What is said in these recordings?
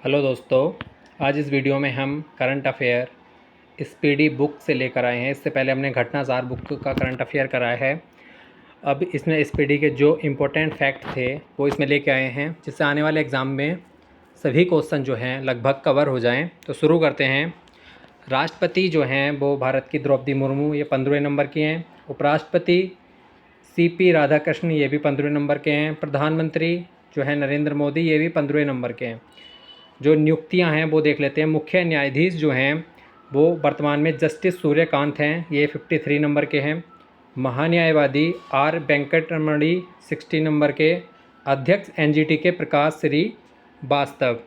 Hello दोस्तों, आज इस वीडियो में हम करंट अफेयर स्पीडी बुक से लेकर आए हैं। इससे पहले हमने घटनासार बुक का करंट अफेयर कराया है। अब इसमें स्पीडी के जो इम्पोर्टेंट फैक्ट थे वो इसमें लेके आए हैं, जिससे आने वाले एग्ज़ाम में सभी क्वेश्चन जो हैं लगभग कवर हो जाएं। तो शुरू करते हैं। राष्ट्रपति जो हैं वो भारत की द्रौपदी मुर्मू, ये 15वें नंबर की हैं। उपराष्ट्रपति CP राधाकृष्ण, ये भी 15वें नंबर के हैं। प्रधानमंत्री जो है नरेंद्र मोदी, ये भी 15वें नंबर के हैं। जो नियुक्तियां हैं वो देख लेते हैं। मुख्य न्यायाधीश जो हैं वो वर्तमान में जस्टिस सूर्यकांत हैं, ये 53 नंबर के हैं। महान्यायवादी R वेंकटरमणी 60 नंबर के। अध्यक्ष NGT के प्रकाश श्रीवास्तव।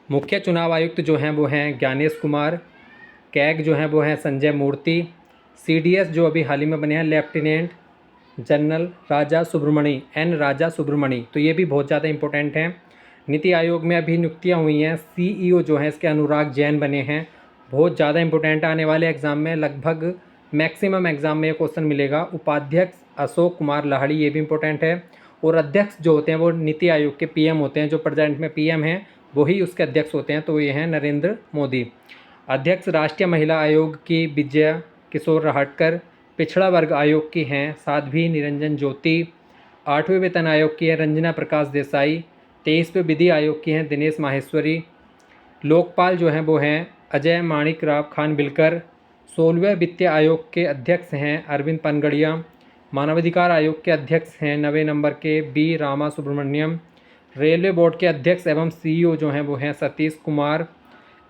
मुख्य चुनाव आयुक्त जो हैं वो हैं ज्ञानेश कुमार। कैग जो हैं वो हैं संजय मूर्ति। CDS जो अभी हाल ही में बने हैं लेफ्टिनेंट जनरल राजा सुब्रमणी, N राजा सुब्रमणी, तो ये भी बहुत ज़्यादा इंपॉर्टेंट हैं। नीति आयोग में अभी नियुक्तियाँ हुई हैं। CEO जो हैं इसके अनुराग जैन बने हैं, बहुत ज़्यादा इंपॉर्टेंट है। आने वाले एग्ज़ाम में लगभग मैक्सिमम एग्ज़ाम में ये क्वेश्चन मिलेगा। उपाध्यक्ष अशोक कुमार लाहड़ी, ये भी इंपॉर्टेंट है। और अध्यक्ष जो होते हैं वो नीति आयोग के PM होते हैं। जो प्रेजेंट में PM हैं वही उसके अध्यक्ष होते हैं, तो ये हैं नरेंद्र मोदी। अध्यक्ष राष्ट्रीय महिला आयोग की विजया किशोर राहटकर। पिछड़ा वर्ग आयोग की हैं साध्वी निरंजन ज्योति। 8वें वेतन आयोग की है रंजना प्रकाश देसाई। 23वें विधि आयोग की हैं दिनेश माहेश्वरी। लोकपाल जो हैं वो हैं अजय माणिक राव खानविलकर। 16वें वित्त आयोग के अध्यक्ष हैं अरविंद पनगड़िया। मानवाधिकार आयोग के अध्यक्ष हैं 9वें नंबर के B Rama Subramaniam. Railway board के अध्यक्ष एवं CEO जो हैं वो हैं सतीश कुमार।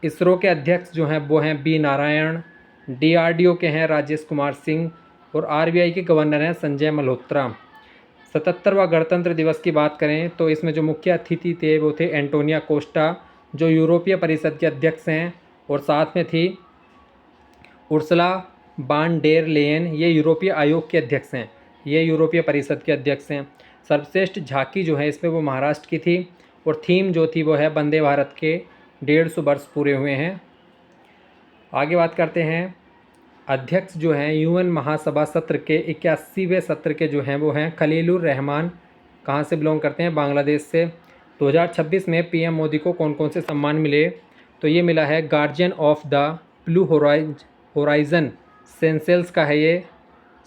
इसरो के अध्यक्ष जो हैं वो हैं B नारायण। DRDO के हैं राजेश कुमार सिंह। और RBI के गवर्नर हैं संजय मल्होत्रा। 77वां गणतंत्र दिवस की बात करें तो इसमें जो मुख्य अतिथि थे वो थे एंटोनिया कोस्टा, जो यूरोपीय परिषद के अध्यक्ष हैं। और साथ में थी उर्सुला बान डेर लेयन, ये यूरोपीय आयोग के अध्यक्ष हैं, ये यूरोपीय परिषद के अध्यक्ष हैं। सर्वश्रेष्ठ झांकी जो है इसमें वो महाराष्ट्र की थी। और थीम जो थी वो है वंदे भारत के 150 वर्ष पूरे हुए हैं। आगे बात करते हैं। अध्यक्ष जो हैं UN महासभा सत्र के 81वें सत्र के जो हैं वो हैं खलीलुर रहमान, कहाँ से बिलोंग करते हैं, बांग्लादेश से। 2026 में PM मोदी को कौन कौन से सम्मान मिले, तो ये मिला है Guardian of the Blue Horizon, Seychelles का है ये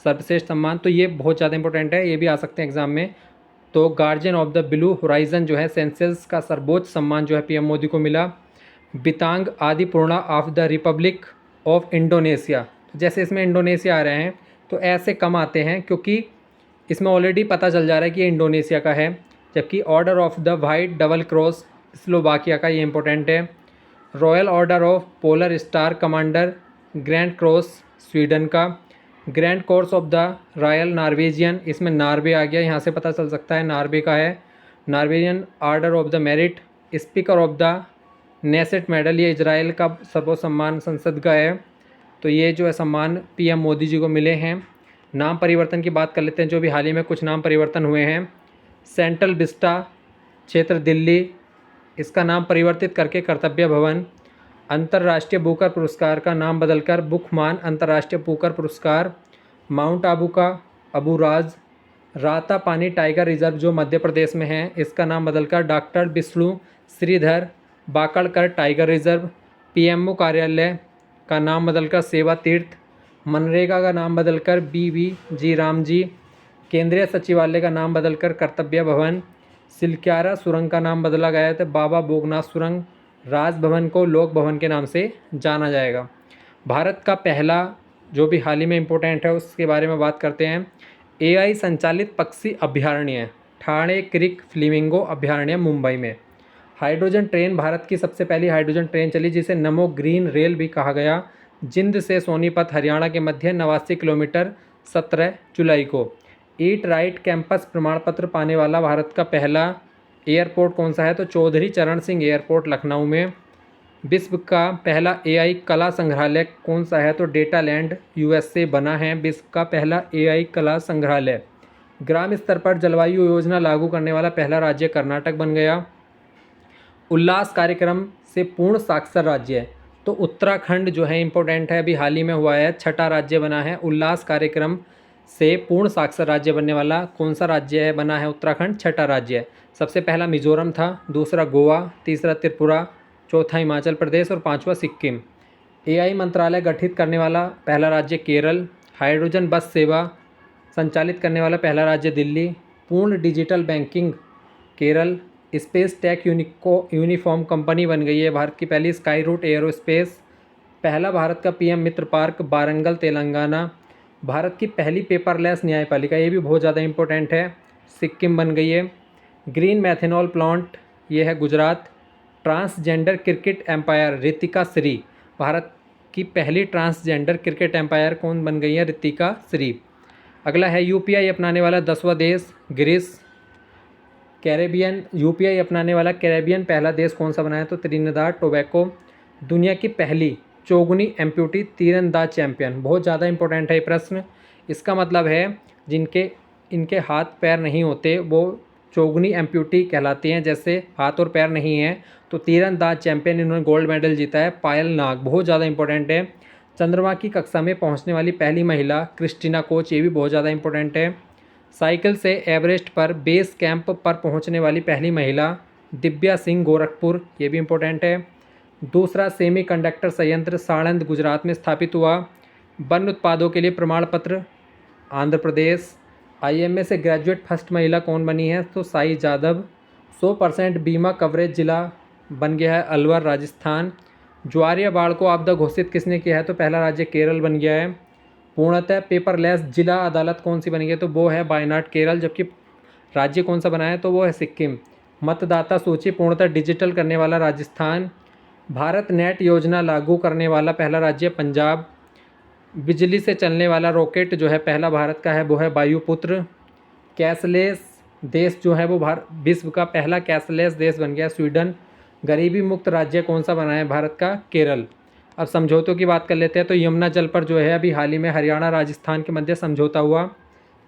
सर्वश्रेष्ठ सम्मान। तो ये बहुत ज़्यादा इंपॉर्टेंट है, ये भी आ सकते हैं एग्जाम में। तो guardian of the Blue horizon जो है सेंसेल्स का सर्वोच्च सम्मान जो है PM मोदी को मिला। Bintang Adipurna of the Republic of Indonesia, जैसे इसमें इंडोनेशिया आ रहे हैं तो ऐसे कम आते हैं क्योंकि इसमें ऑलरेडी पता चल जा रहा है कि ये इंडोनेशिया का है। जबकि Order of the White Double Cross Slovakia का, ये इंपॉर्टेंट है। Royal Order of Polar Star Commander Grand Cross Sweden का। Grand Cross of the Royal Norwegian, इसमें नॉर्वे आ गया, यहाँ से पता चल सकता है नॉर्वे का है। Norwegian order of the merit. Speaker of the Knesset medal, ये इजराइल का सर्वोच्च सम्मान संसद का है। तो ये जो है सम्मान PM मोदी जी को मिले हैं। नाम परिवर्तन की बात कर लेते हैं, जो भी हाल ही में कुछ नाम परिवर्तन हुए हैं। सेंट्रल विस्टा क्षेत्र दिल्ली, इसका नाम परिवर्तित करके कर्तव्य भवन। अंतर्राष्ट्रीय बुकर पुरस्कार का नाम बदलकर बुकमान अंतर्राष्ट्रीय बुकर पुरस्कार। माउंट आबू का अबू राज। राता पानी टाइगर रिजर्व जो मध्य प्रदेश में है, इसका नाम बदलकर doctor Vishnu Shridhar Wakankar tiger reserve. PMO कार्यालय का नाम बदलकर सेवा तीर्थ। मनरेगा का नाम बदलकर BVG रामजी। केंद्रीय सचिवालय का नाम बदलकर कर्तव्य भवन। सिलक्यारा सुरंग का नाम बदला गया है तो बाबा बोगनाथ सुरंग। राजभवन को लोक भवन के नाम से जाना जाएगा। भारत का पहला जो भी हाल ही में इम्पोर्टेंट है उसके बारे में बात करते हैं। AI संचालित पक्षी अभयारण्य ठाणे क्रिक फ्लेमिंगो अभयारण्य मुंबई में। हाइड्रोजन ट्रेन, भारत की सबसे पहली हाइड्रोजन ट्रेन चली जिसे नमो ग्रीन रेल भी कहा गया। जिंद से सोनीपत हरियाणा के मध्य 89 किलोमीटर 17 जुलाई को। ईट राइट कैंपस प्रमाण पत्र पाने वाला भारत का पहला एयरपोर्ट कौन सा है, तो चौधरी चरण सिंह एयरपोर्ट लखनऊ में। विश्व का पहला AI कला संग्रहालय कौन सा है, तो डेटा लैंड USA बना है विश्व का पहला AI कला संग्रहालय। ग्राम स्तर पर जलवायु योजना लागू करने वाला पहला राज्य कर्नाटक बन गया। उल्लास कार्यक्रम से पूर्ण साक्षर राज्य है, तो उत्तराखंड जो है इम्पोर्टेंट है, अभी हाल ही में हुआ है, छठा राज्य बना है उल्लास कार्यक्रम से पूर्ण साक्षर राज्य बनने वाला कौन सा राज्य है बना है उत्तराखंड, छठा राज्य है। सबसे पहला मिजोरम था, दूसरा गोवा, तीसरा त्रिपुरा, चौथा हिमाचल प्रदेश और पांचवा सिक्किम। एआई मंत्रालय गठित करने वाला पहला राज्य केरल। हाइड्रोजन बस सेवा संचालित करने वाला पहला राज्य दिल्ली। पूर्ण digital banking Kerala. Space tech uniform company बन गई है भारत की पहली, स्काई रूट एयरोस्पेस। पहला भारत का पीएम मित्र पार्क वारंगल तेलंगाना। भारत की पहली पेपरलेस न्यायपालिका, ये भी बहुत ज़्यादा इंपॉर्टेंट है, सिक्किम बन गई है। ग्रीन मैथेनॉल प्लांट, ये है Gujarat. Transgender cricket umpire Ritika Shri, Bharat की पहली ट्रांसजेंडर क्रिकेट एम्पायर कौन बन गई है, रितिका श्री। अगला है यूपीआई अपनाने वाला 10वां देश ग्रीस। कैरेबियन यूपीआई अपनाने वाला कैरेबियन पहला देश कौन सा बना है, तो त्रिनिदाद टोबैको। दुनिया की पहली चौगुनी एम्प्यूटी तीरंदाज चैंपियन, बहुत ज़्यादा इंपॉर्टेंट है ये प्रश्न। इसका मतलब है जिनके इनके हाथ पैर नहीं होते वो चौगुनी एम्प्यूटी कहलाती हैं, जैसे हाथ और पैर नहीं हैं। तो तीरंदाज चैंपियन इन्होंने गोल्ड मेडल जीता है, पायल नाग, बहुत ज़्यादा इंपॉर्टेंट है। चंद्रमा की कक्षा में पहुंचने वाली पहली महिला क्रिस्टीना कोच, ये भी बहुत ज़्यादा इंपॉर्टेंट है। साइकिल से एवरेस्ट पर बेस कैंप पर पहुंचने वाली पहली महिला दिव्या सिंह गोरखपुर, ये भी इंपॉर्टेंट है। दूसरा सेमीकंडक्टर संयंत्र साणंद गुजरात में स्थापित हुआ। वन उत्पादों के लिए प्रमाण पत्र आंध्र प्रदेश। आईएमए से ग्रेजुएट फर्स्ट महिला कौन बनी है, तो साई जादव। 100% बीमा कवरेज जिला बन गया है अलवर राजस्थान। ज्वार बाढ़ को आपदा घोषित किसने किया है, तो पहला राज्य केरल बन गया है। पूर्णतः पेपरलेस जिला अदालत कौन सी बनी है, तो वो है वायनाड केरल। जबकि राज्य कौन सा बना है, तो वो है सिक्किम। मतदाता सूची पूर्णतः डिजिटल करने वाला राजस्थान। भारत नेट योजना लागू करने वाला पहला राज्य पंजाब। बिजली से चलने वाला रॉकेट जो है पहला भारत का है, वो है वायुपुत्र। कैशलेस देश जो है वो विश्व का पहला कैशलेस देश बन गया स्वीडन। गरीबी मुक्त राज्य कौन सा बना है भारत का, केरल। अब समझौतों की बात कर लेते हैं, तो यमुना जल पर जो है अभी हाल ही में हरियाणा राजस्थान के मध्य समझौता हुआ।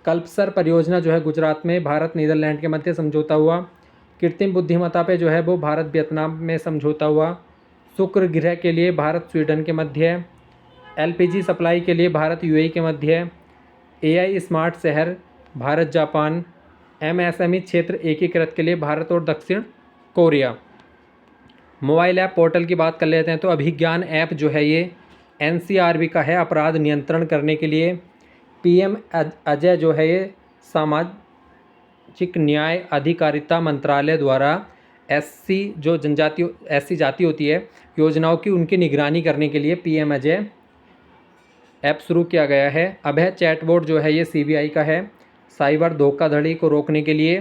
कल्पसर परियोजना जो है गुजरात में भारत नीदरलैंड के मध्य समझौता हुआ। कृत्रिम बुद्धिमत्ता पे जो है वो भारत वियतनाम में समझौता हुआ। शुक्र ग्रह के लिए भारत स्वीडन के मध्य है। एलपीजी सप्लाई के लिए भारत यूएई के मध्य है। एआई स्मार्ट शहर भारत जापान। एमएसएमई क्षेत्र एकीकृत के लिए भारत और दक्षिण कोरिया। मोबाइल ऐप पोर्टल की बात कर लेते हैं, तो अभिज्ञान ऐप जो है ये एनसीआरबी का है, अपराध नियंत्रण करने के लिए। पीएम अजय जो है ये सामाजिक न्याय अधिकारिता मंत्रालय द्वारा एससी जो जनजाति ऐसी जाति होती है योजनाओं की उनकी निगरानी करने के लिए पीएम अजय ऐप शुरू किया गया है। अभय चैटबॉट जो है ये सीबीआई का है, साइबर धोखाधड़ी को रोकने के लिए।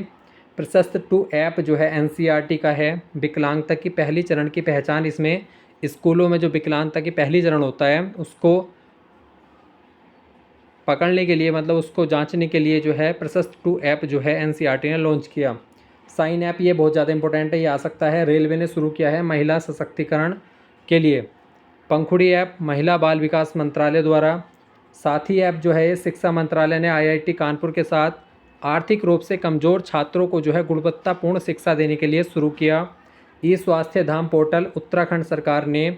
प्रशस्त 2 ऐप जो है एनसीईआरटी का है, विकलांगता की पहली चरण की पहचान। इसमें स्कूलों में जो विकलांगता की पहली चरण होता है उसको पकड़ने के लिए, मतलब उसको जांचने के लिए जो है प्रशस्त 2 ऐप जो है एनसीईआरटी ने लॉन्च किया। साइन ऐप ये बहुत ज़्यादा इंपॉर्टेंट है, ये आ सकता है। रेलवे ने शुरू किया है महिला सशक्तिकरण के लिए। पंखुड़ी ऐप महिला बाल विकास मंत्रालय द्वारा। साथी ऐप जो है शिक्षा मंत्रालय ने आईआईटी कानपुर के साथ आर्थिक रूप से कमज़ोर छात्रों को जो है गुणवत्तापूर्ण शिक्षा देने के लिए शुरू किया। ई स्वास्थ्य धाम पोर्टल उत्तराखंड सरकार ने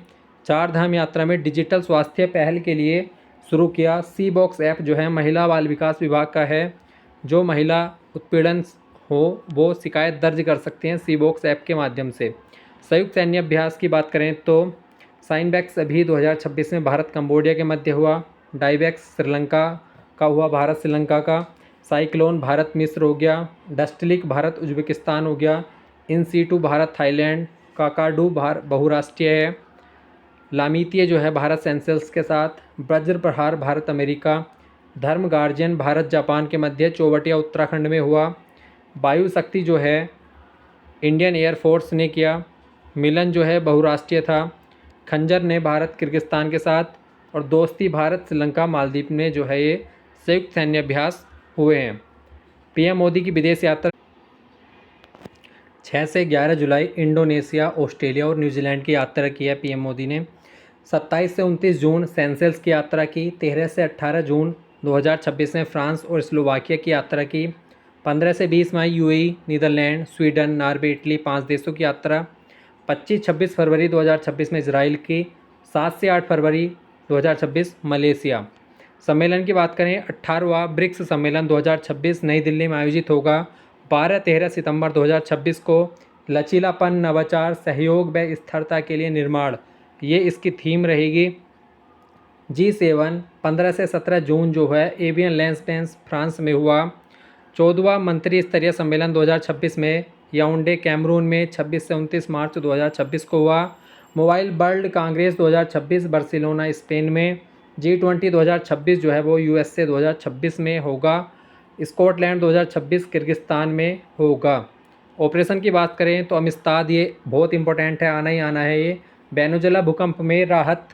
4 धाम यात्रा में डिजिटल स्वास्थ्य पहल के लिए शुरू किया। सी बॉक्स ऐप जो है महिला बाल विकास विभाग का है, जो महिला उत्पीड़न हो वो शिकायत दर्ज कर सकते हैं सी बॉक्स ऐप के माध्यम से। संयुक्त सैन्य अभ्यास की बात करें तो साइनबैक्स अभी 2026 में भारत कंबोडिया के मध्य हुआ। डाइबैक्स श्रीलंका का हुआ, भारत श्रीलंका का। साइक्लोन भारत मिस्र हो गया। डस्टलिक भारत उज्बेकिस्तान हो गया। In situ Bharat Thailand. Kakadu बहुराष्ट्रीय है। लामितीय जो है भारत सेंसेल्स के साथ। वज्र प्रहार भारत अमेरिका। धर्म गार्जियन भारत जापान के मध्य चौवटिया उत्तराखंड में हुआ। वायु शक्ति जो है इंडियन एयरफोर्स ने किया। मिलन जो है बहुराष्ट्रीय था। खंजर ने भारत किर्गिस्तान के साथ। और दोस्ती भारत श्रीलंका मालदीव में जो है ये संयुक्त सैन्य अभ्यास हुए हैं। पीएम मोदी की विदेश यात्रा 6 से 11 जुलाई इंडोनेशिया, ऑस्ट्रेलिया और न्यूजीलैंड की यात्रा की है पीएम मोदी ने। 27 से 29 जून सेशेल्स की यात्रा की। 13 से 18 जून 2026 में फ्रांस और स्लोवाकिया की यात्रा की। 15 से 20 मई UAE, Netherlands, Sweden, Norway, Italy 5 देशों की यात्रा। 25-26 फरवरी 2026 में इजराइल की। 7 से 8 फरवरी 2026 मलेशिया। सम्मेलन की बात करें 18वां ब्रिक्स सम्मेलन 2026 नई दिल्ली में आयोजित होगा 12-13 सितंबर 2026 को। लचीलापन, नवाचार, सहयोग व स्थिरता के लिए निर्माण, ये इसकी थीम रहेगी। G7 15 से 17 जून जो है एवियन लैंसडेंस फ्रांस में हुआ। 14वां मंत्री स्तरीय सम्मेलन 2026 में याओंडे कैमरून में 26 से 29 मार्च 2026 को हुआ। Mobile world Congress 2026 Barcelona Spain में। G20 2026 जो है वो USA 2026 में होगा। स्कॉटलैंड 2026 किर्गिस्तान में होगा। ऑपरेशन की बात करें तो अमिस्ताद, ये बहुत इंपॉर्टेंट है, आना ही आना है ये। वेनेजुएला भूकंप में राहत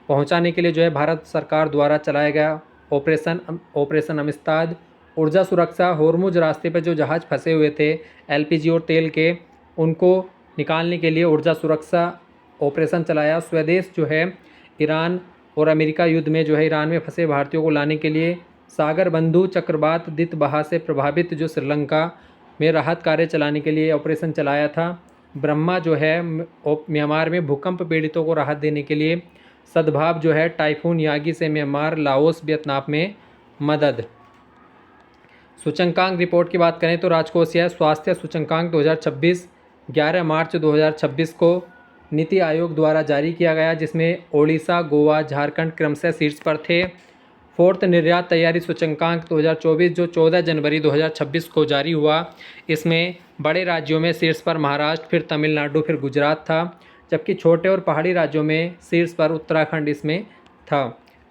पहुंचाने के लिए जो है भारत सरकार द्वारा चलाया गया ऑपरेशन अमिस्ताद। ऊर्जा सुरक्षा, होर्मुज रास्ते पर जो जहाज़ फंसे हुए थे LPG और तेल के, उनको निकालने के लिए ऊर्जा सुरक्षा ऑपरेशन चलाया। स्वदेश जो है ईरान और अमेरिका युद्ध में जो है ईरान में फंसे भारतीयों को लाने के लिए सागर बंधु चक्रवात दितबहा से प्रभावित जो श्रीलंका में राहत कार्य चलाने के लिए ऑपरेशन चलाया था। ब्रह्मा जो है म्यांमार में भूकंप पीड़ितों को राहत देने के लिए। सद्भाव जो है टाइफून यागी से म्यांमार, लाओस, वियतनाम में मदद। सूचकांक रिपोर्ट की बात करें तो राजकोषीय स्वास्थ्य सूचकांक 2026 11 मार्च 2026 को नीति आयोग द्वारा जारी किया गया, जिसमें ओडिशा, गोवा, झारखंड क्रमशः शीर्ष पर थे। फोर्थ निर्यात तैयारी सूचकांक 2024 जो 14 जनवरी 2026 को जारी हुआ, इसमें बड़े राज्यों में शीर्ष पर महाराष्ट्र, फिर तमिलनाडु, फिर गुजरात था, जबकि छोटे और पहाड़ी राज्यों में शीर्ष पर उत्तराखंड इसमें था।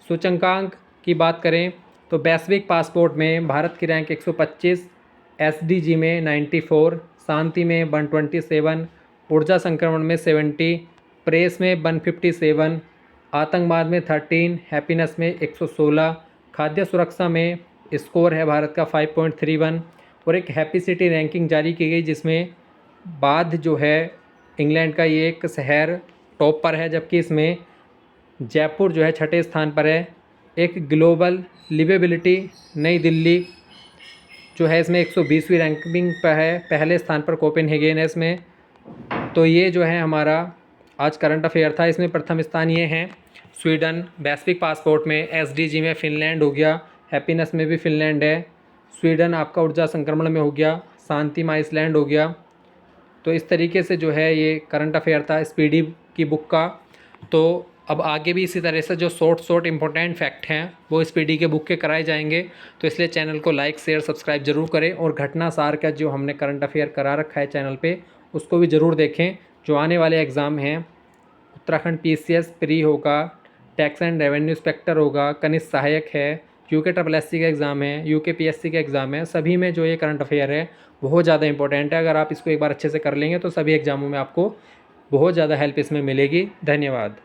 सूचकांक की बात करें तो वैश्विक पासपोर्ट में भारत की रैंक 125, SDG में 94, शांति में 127, ऊर्जा संक्रमण में 70, प्रेस में 157, आतंकवाद में 13, हैप्पीनेस में 116, खाद्य सुरक्षा में स्कोर है भारत का 5.31 और एक हैप्पी सिटी रैंकिंग जारी की गई, जिसमें बाथ जो है इंग्लैंड का ये एक शहर टॉप पर है, जबकि इसमें जयपुर जो है छठे स्थान पर है। एक ग्लोबल लिवेबिलिटी नई दिल्ली जो है इसमें 120वीं रैंकिंग पर है, पहले स्थान पर कोपेनहेगन है इसमें। तो ये जो है हमारा आज करंट अफेयर था। इसमें प्रथम स्थान ये हैं स्वीडन, वैश्विक पासपोर्ट में, SDG में फिनलैंड हो गया, हैप्पीनेस में भी फिनलैंड है, स्वीडन आपका ऊर्जा संक्रमण में हो गया, शांति में आइसलैंड हो गया। तो इस तरीके से जो है ये करंट अफेयर था स्पीडी की बुक का। तो अब आगे भी इसी तरह से जो शॉर्ट इंपॉर्टेंट फैक्ट हैं वो स्पीडी के बुक के कराए जाएंगे, तो इसलिए चैनल को लाइक, शेयर, सब्सक्राइब जरूर करें और घटना सार का जो हमने करंट अफेयर करा रखा है चैनल पे उसको भी ज़रूर देखें। जो आने वाले एग्ज़ाम हैं उत्तराखंड PCS प्री होगा, टैक्स एंड रेवेन्यू इंस्पेक्टर होगा, कनिष्ठ सहायक है, UKSSC का एग्ज़ाम है, UKPSC का एग्ज़ाम है, सभी में जो ये करंट अफेयर है बहुत ज़्यादा इंपॉर्टेंट है। अगर आप इसको एक बार अच्छे से कर लेंगे तो सभी एग्ज़ामों में आपको बहुत ज़्यादा हेल्प इसमें मिलेगी। धन्यवाद।